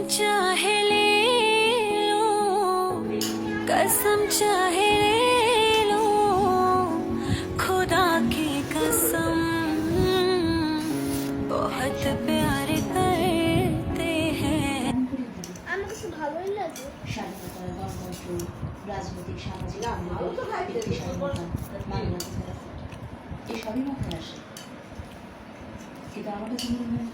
चाहे ले लो, कसम चाहे ले लो, खुदा की कसम बहुत प्यार करते हैं। আমার কাছে ভালোই লাগে। স্বাধীনতা, গণতন্ত্র, রাজনৈতিক, সামাজিক, ব্যক্তি স্বাধীনতা, মানবাধিকার এসবই মাথায় আসে। কিন্তু আমার কাছে মনে হয়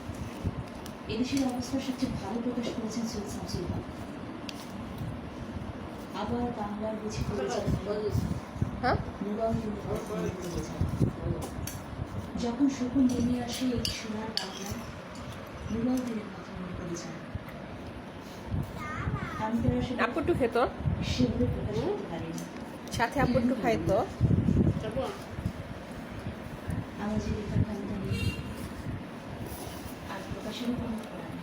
এদেশের অবস্থার সবচেয়ে ভালো প্রকাশ করেছেন সৈয়দ শামসুল হক। আবার বাংলার বুঝি করেছেন যখন শকুন নেমে আসে এই সোনার বাংলায়, নুরাউদ্দিনের কথা মনে পড়ে যায়। আমি তার আসলে আপুটু খেত সেভাবে প্রকাশ করতে পারি না। সাথে আপুটু খাইতো। আমার যে লেখার ক্ষমতা নেই আর প্রকাশেরও কোনো করা নেই।